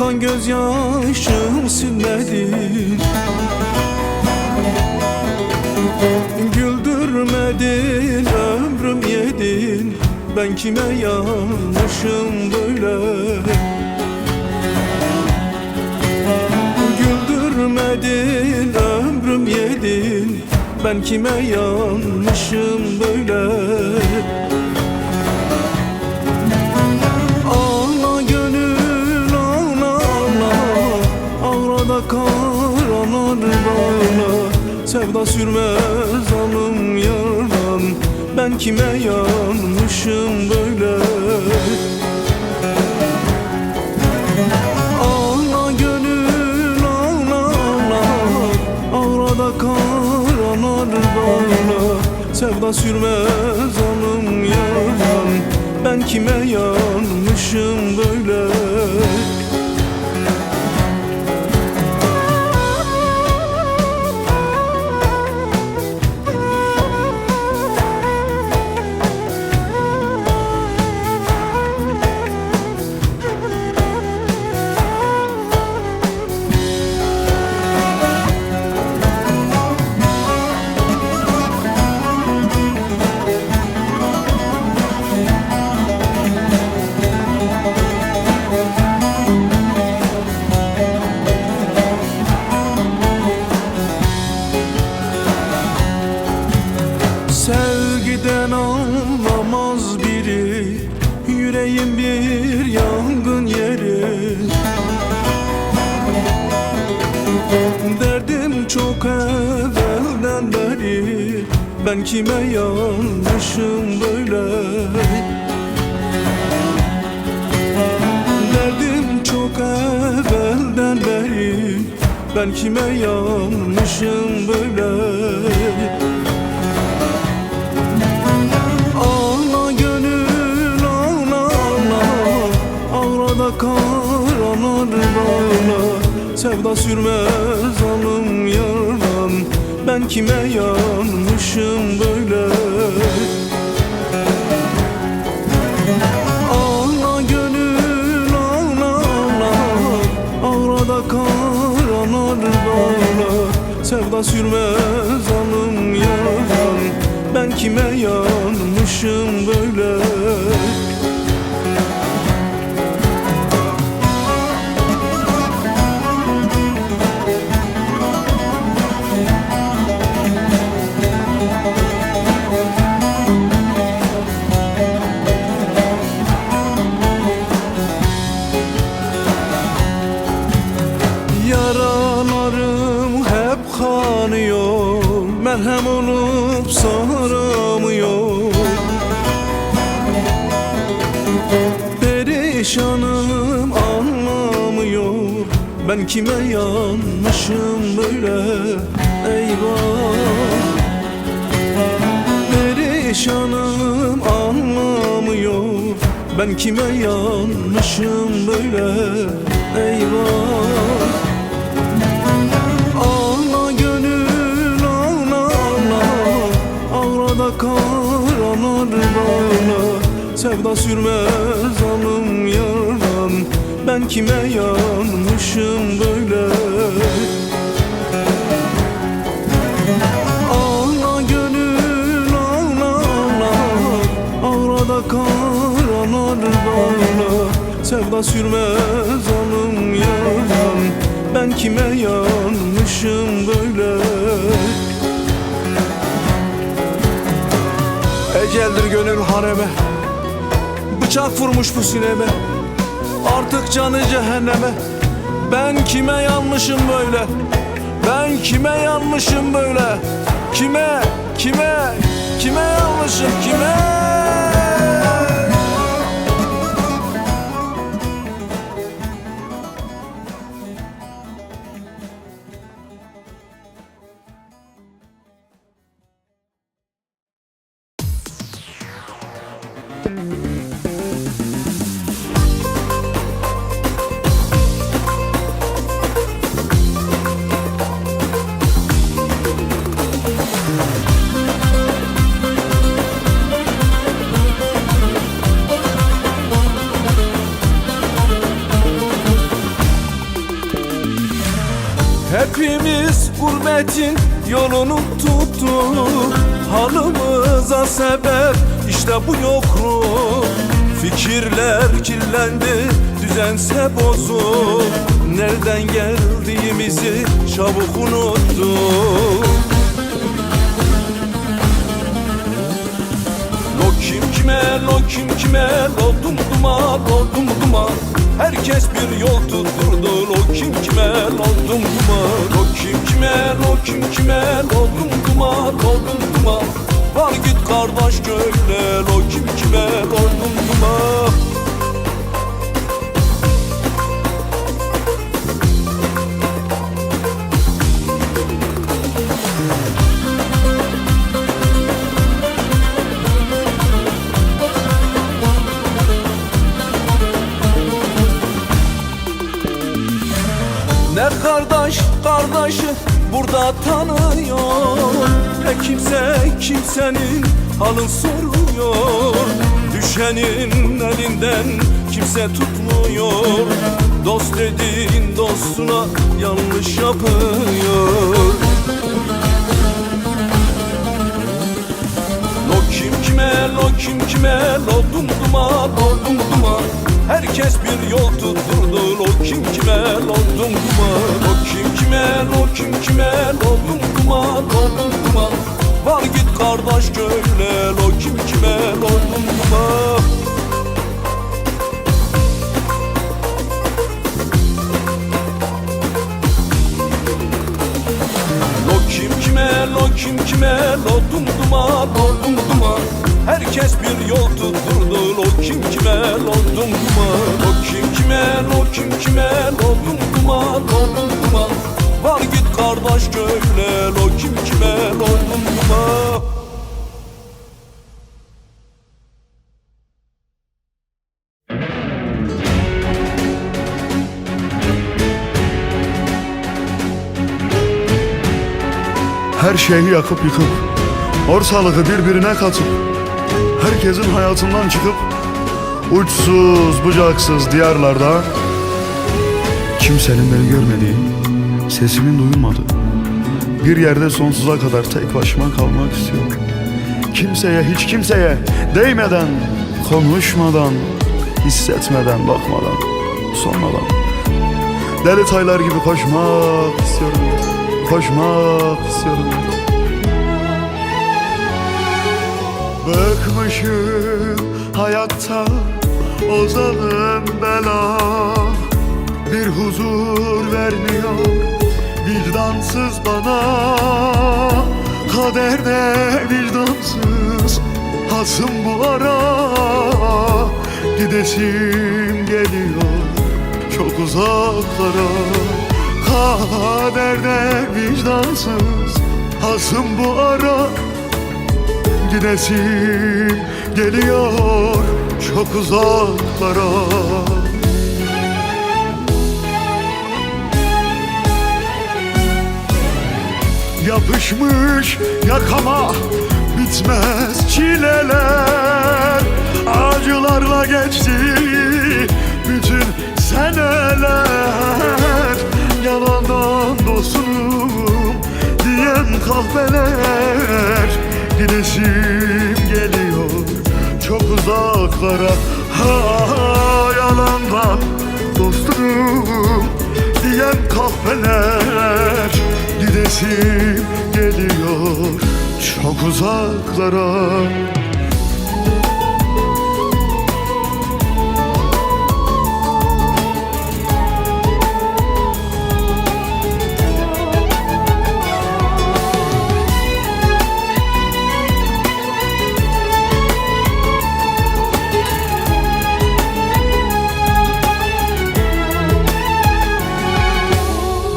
Akan gözyaşım silmedin, güldürmedin, ömrüm yedin. Ben kime yanmışım böyle? Güldürmedin, ömrüm yedin. Ben kime yanmışım böyle? Ağla gönül ağla ağla, ağrada karalar bağla. Sevda sürmez alım yardan, ben kime yanmışım böyle? Ağla gönül ağla ağla, ağrada karalar bağla. Sevda sürmez alım yardan, ben kime yanmışım böyle? Sevgiden anlamaz biri, yüreğim bir yangın yeri. Derdim çok evvelden beri, ben kime yanmışım böyle? Derdim çok evvelden beri, ben kime yanmışım böyle? Karalar bağla, sevda sürmez alım yardan. Ben kime yanmışım böyle? Ağla gönül ağla ağla, ağrada karalar bağla. Sevda sürmez alım yardan, ben kime yanmışım böyle? Yaralarım hep kanıyor, merhem olup saramıyor. Perişanım anlamıyor, ben kime yanmışım böyle? Eyvah! Perişanım anlamıyor, ben kime yanmışım böyle? Eyvah! Karalar bağla, sevda sürmez alım yardan. Ben kime yanmışım böyle? Ağla gönül ağla ağla, ağrada karalar bağla. Sevda sürmez alım yardan, ben kime yanmışım böyle? Eceldir gönül hareme, bıçak vurmuş bu sineme. Artık canı cehenneme. Ben kime yanmışım böyle? Ben kime yanmışım böyle? Kime, kime, kime yanmışım, kime? Hepimiz gurbetin yolunu tuttuk. Halımıza sebep işte bu yokluk. Fikirler kirlendi, düzense bozuk. Nereden geldiğimizi çabuk unuttuk. Lo kim kime, lo kim kime, oldum duman, oldum duman. Herkes bir yol tutturdu, lo kim kime, oldum duman. Lo kim kime, lo kim kime, oldum duman, oldum duman. Var git kardeş köyle, lo kim kime, oldum duman. Ne kardeş kardeşi burada tanıyor, ne kimse kimsenin halını soruyor. Düşenin elinden kimse tutmuyor. Dost dediğin dostuna yanlış yapıyor. Lo kim kime, lo kim kime, oldum duman, oldum duman. Herkes bir yol tutturdu, lo kim kime, oldum duman. Lo kim kime, lo kim kime, oldum duman, oldum duman. Var git kardeş köyle, lo kim kime, oldum duman. Lo kim kime, lo kim kime, oldum duman, oldum duman. Herkes bir yol tutturdu, lo kim kime, oldum duman. Lo kim kime, lo kim kime, oldum duman, oldum duman. Var git kardeş köyle, lo kim kime, oldum duman. Her şeyi yakıp yıkıp, ortalığı birbirine katıp, herkesin hayatından çıkıp, uçsuz bucaksız diyarlarda kimsenin beni görmediği, sesimin duyulmadığı bir yerde sonsuza kadar tek başıma kalmak istiyorum. Kimseye, hiç kimseye değmeden, konuşmadan, hissetmeden, bakmadan, sormadan deli taylar gibi koşmak istiyorum. Koşmak istiyorum. Bıkmışım hayatta o zalim bela, bir huzur vermiyor vicdansız bana. Kaderde vicdansız hasım bu ara, gidesim geliyor çok uzaklara. Kaderde vicdansız hasım bu ara, gidesim geliyor çok uzaklara. Yapışmış yakama bitmez çileler, acılarla geçti bütün seneler. Yalandan dostum diyen kahveler, gidesim geliyor çok uzaklara. Ha, yalandan dostum diyen kahveler, gidesim geliyor çok uzaklara.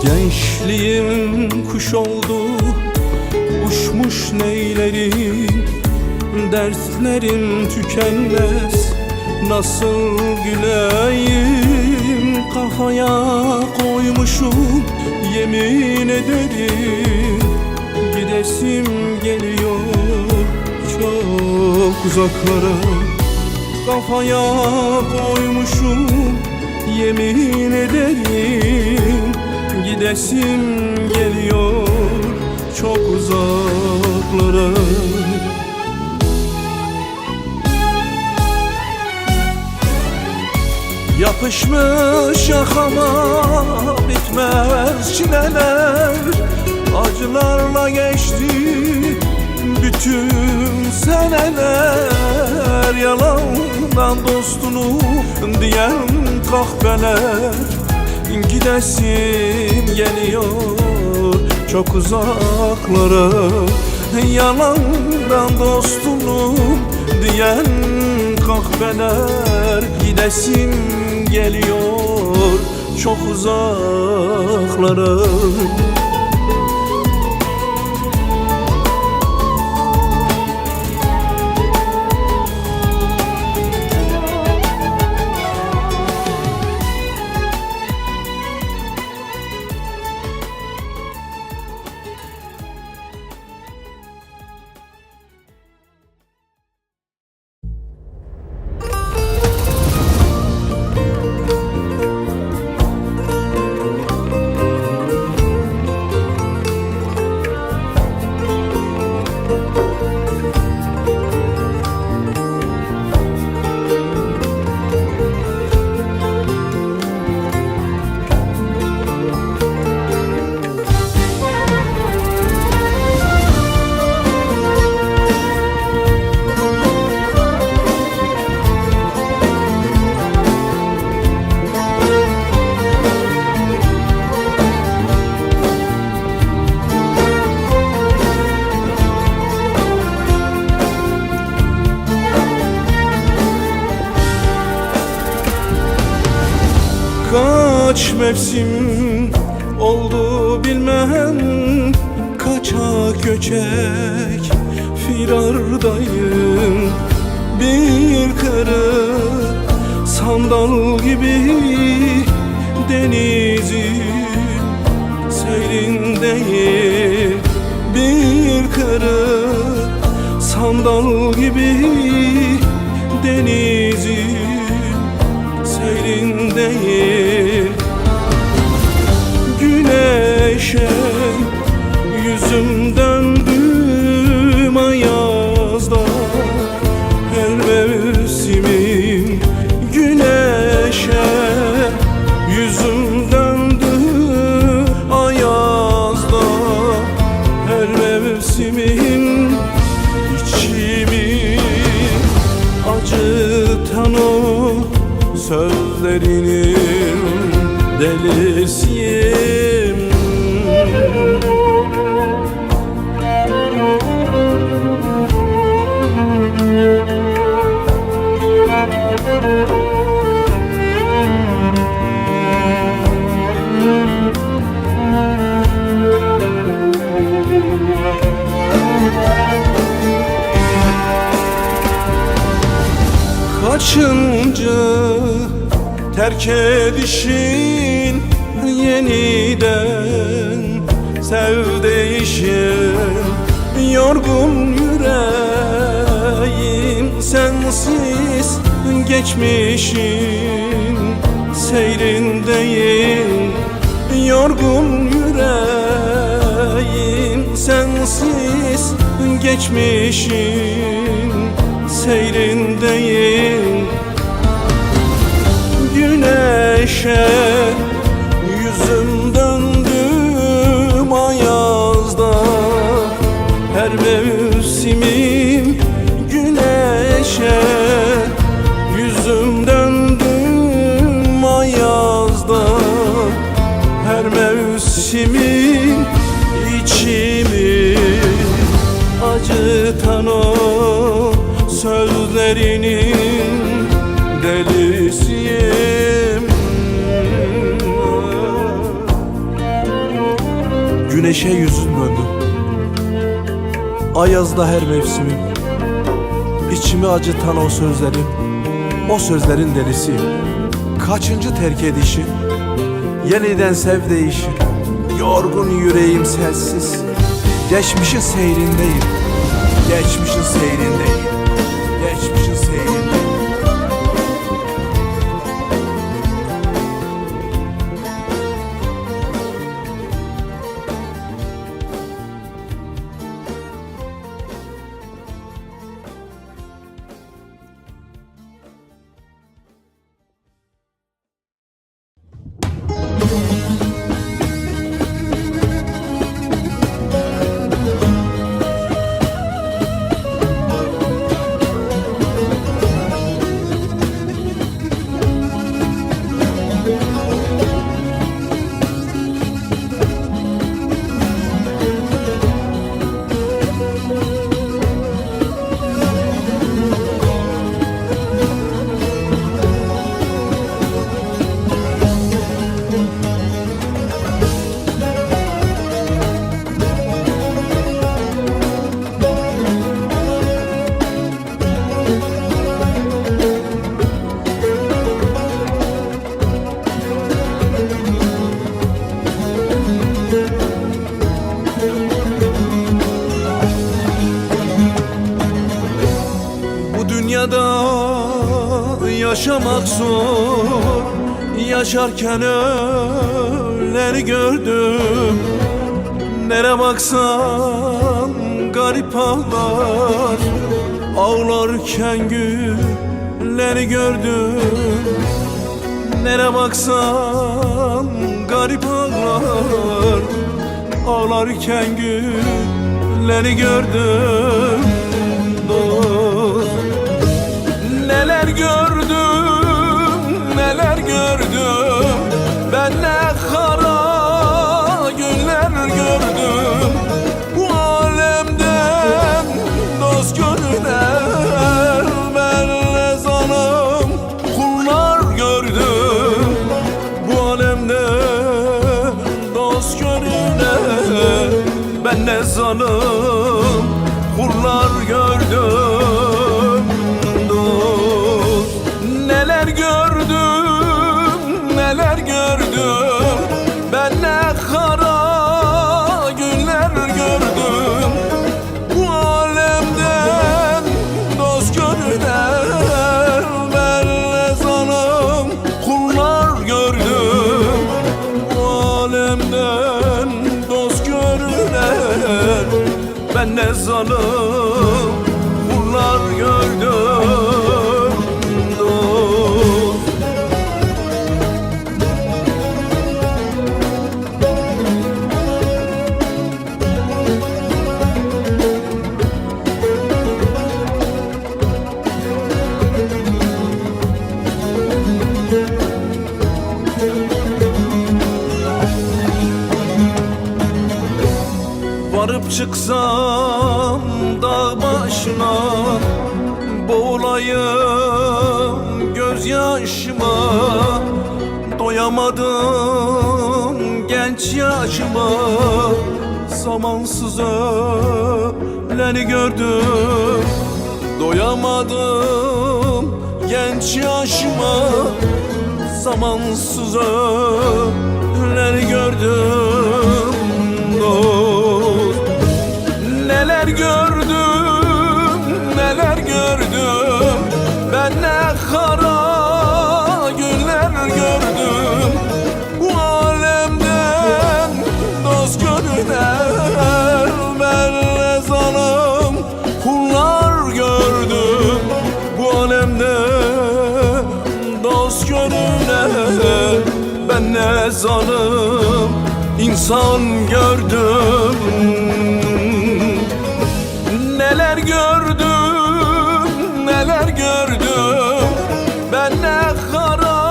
Gençliğim kuş oldu, uçmuş neylerim. Dertlerim tükenmez, nasıl güleyim. Kafaya koymuşum, yemin ederim. Gidesim geliyor çok uzaklara. Kafaya koymuşum, yemin ederim. Gidesim geliyor Yapışmış yakama bitmez çileler, acılarla geçti bütün seneler. Yalandan dostunu diyen kahveler, gidesim geliyor çok uzaklara. Yalandan dostunu diyen kahveler, gidesim geliyor çok uzaklara. Kaç mevsim oldu bilmem, kaçak göçek firardayım. Bir kırık sandal gibi denizin seyrindeyim. Bir kırık sandal gibi denizin seyrindeyim. Güneşe yüzüm döndüm ayazda, her mevsimim. Güneşe yüzüm döndü ayazda, her mevsimim. İçimi acıtan o sözlerinin delisiyim. Kaçıncı terk edişin, yeniden sevdişin. Yorgun yüreğim sensiz geçmişin seyrindeyim. Yorgun yüreğim sensiz geçmişin seyrindeyim. Güneşe yüzüm döndüm ayazda, her mevsimim. Güneşe yüzüm döndüm ayazda, her mevsimim. İçimi acıtan o sözlerinin delisiyim. Güneşe yüzüm döndü ayazda, her mevsimim. İçimi acıtan o sözlerin, o sözlerin delisiyim. Kaçıncı terk edişin, yeniden sev değişin. Yorgun yüreğim sensiz geçmişin seyrindeyim. Geçmişin seyrindeyim. Geçmişin seyrindeyim. Yaşamak zor, yaşarken öleni gördüm. Nere baksan garip ağlar, ağlarken gülleri gördüm. Nere baksan garip ağlar, ağlarken gülleri gördüm. Dost, neler gördüm, neler gördüm. Ben ne kara günler gördüm. Bu alemden dost görünen ben ne zalim kullar gördüm. Bu alemden dost görünen ben ne zalim kullar gördüm. Dost, neler gördüm, neler gördüm. Ben ne kara günler gördüm. Bu alemden dost görünen ben ne zalim kullar gördüm. Bu alemden dost görünen ben ne zalim kullar gördüm. Dost, varıp çıksam dağ başına, boğulayım gözyaşıma. Doyamadım genç yaşıma, zamansız öleni gördüm. Doyamadım genç yaşıma, zamansız öleni gördüm. Dost, neler gördüm, neler gördüm. Ben ne kara günler gördüm. Bu alemden dost görünen ben ne zalim kullar gördüm. Bu alemden dost görünen ben ne zalim insan gördüm. Neler gördüm, neler gördüm. Ben ne kara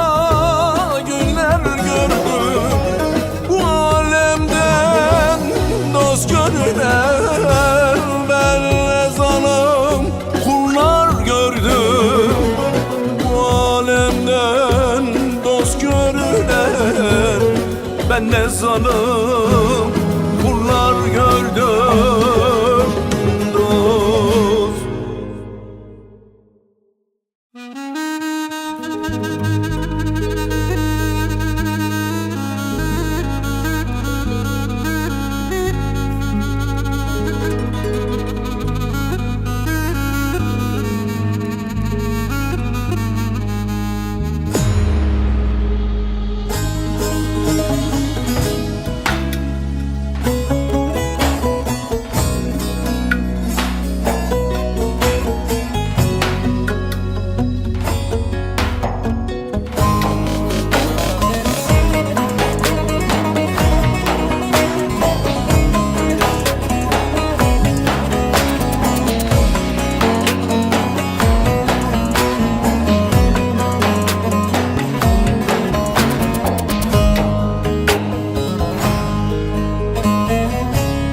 günler gördüm. Bu alemden dost görünen ben ne zalim kullar gördüm. Bu alemden dost görünen ben ne zalim kullar gördüm. Dost,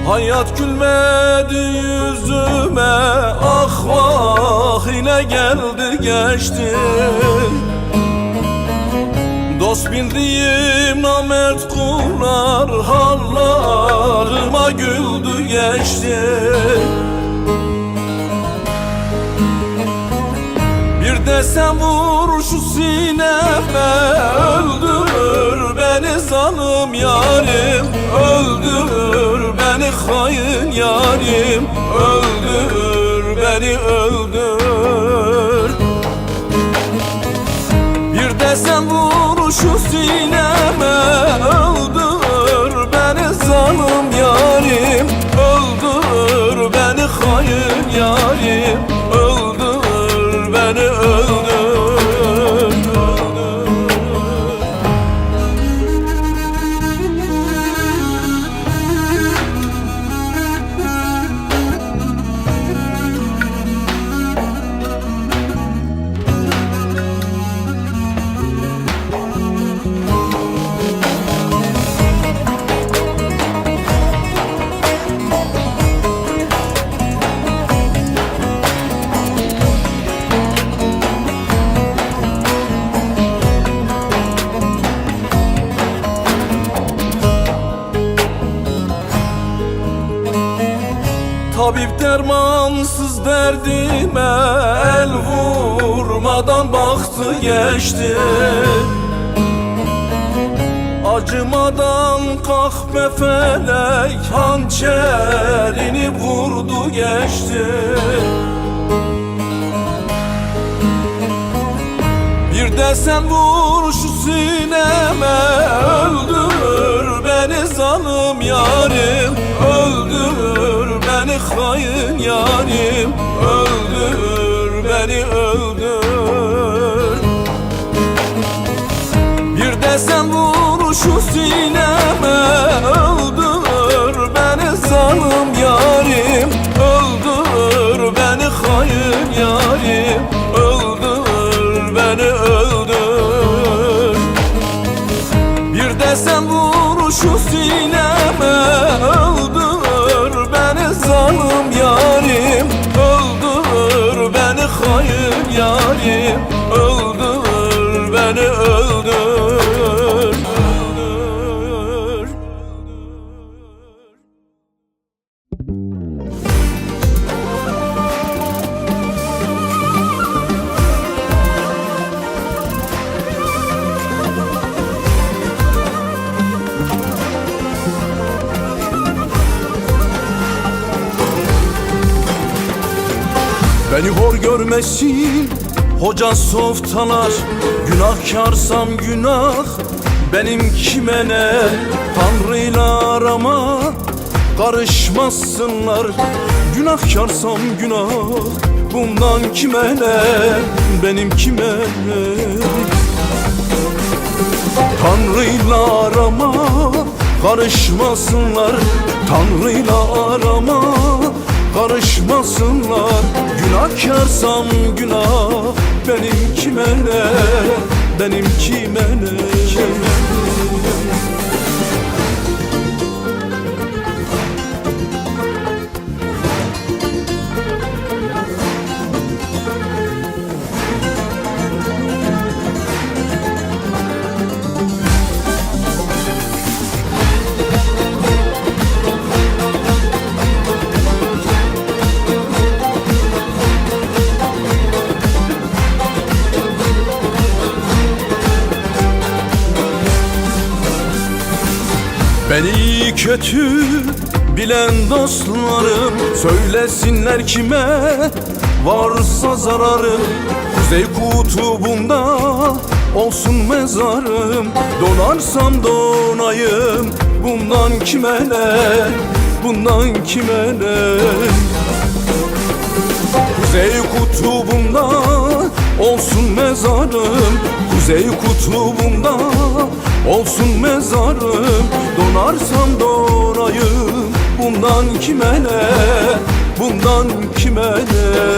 hayat gülmedi yüzüme, ah vah yine geldi geçti. Dost bildiğim namert kullar hallarıma güldü geçti. Bir de sen vur şu sineme, öldürür beni zalim yarim. Öldürür beni hain yarim. Öldür beni öldür. de sen vur şu sineme, öldür beni zalim yarim, öldür beni hain yarim, öldür beni öldür. Tabip dermansız derdime el vurmadan baktı geçti. Acımadan kahpe felek hançerini vurdu geçti. Bir de sen vur şu sineme, öldür beni zalim yarim, öldür beni hain yarim, öldür beni öldür. Bir de sen vur şu sineme, öldür beni zalim yarim, öldür beni hain yarim, öldür beni öldür. Bir de sen vur şu sineme, öldür beni zalim yarim, öldür beni hain yarim, öldür beni öldür. Beni hor görmesin hoca softalar, günahkarsam günah benim kime ne? Tanrıyla arama karışmasınlar, günahkarsam günah bundan kime ne? Benim kime ne? Tanrıyla arama karışmasınlar, Tanrıyla arama karışmasınlar, günahkarsam günah benim kime ne? Benim kime ne? Beni kötü bilen dostlarım söylesinler kime varsa zararım. Kuzey kutubunda olsun mezarım, donarsam donayım bundan kime ne? Bundan kime ne? Kuzey kutubunda olsun mezarım, Kuzey kutubunda olsun mezarım, donarsam donayım bundan kime ne? Bundan kime ne?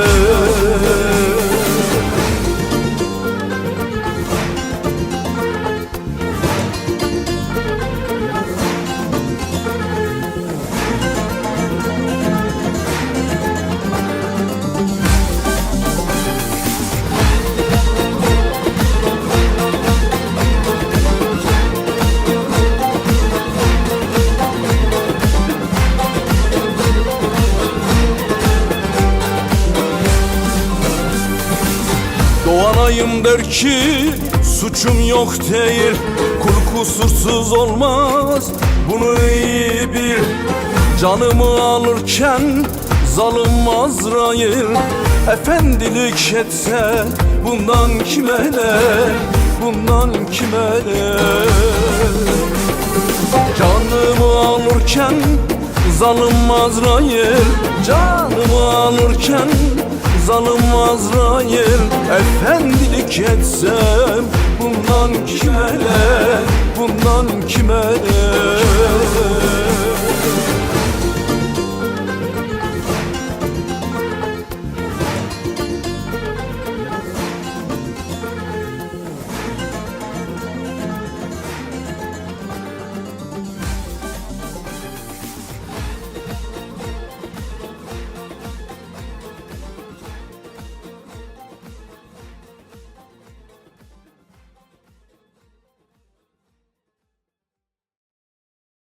Doğanayım der ki suçum yok değil, kul kusursuz olmaz bunu iyi bil. Canımı alırken zalim Azrail efendilik etse bundan kime ne? bundan kime ne? Canımı alırken zalim Azrail, canımı alırken zalim Azrail, efendilik etsem bundan kime ne, bundan kime ne?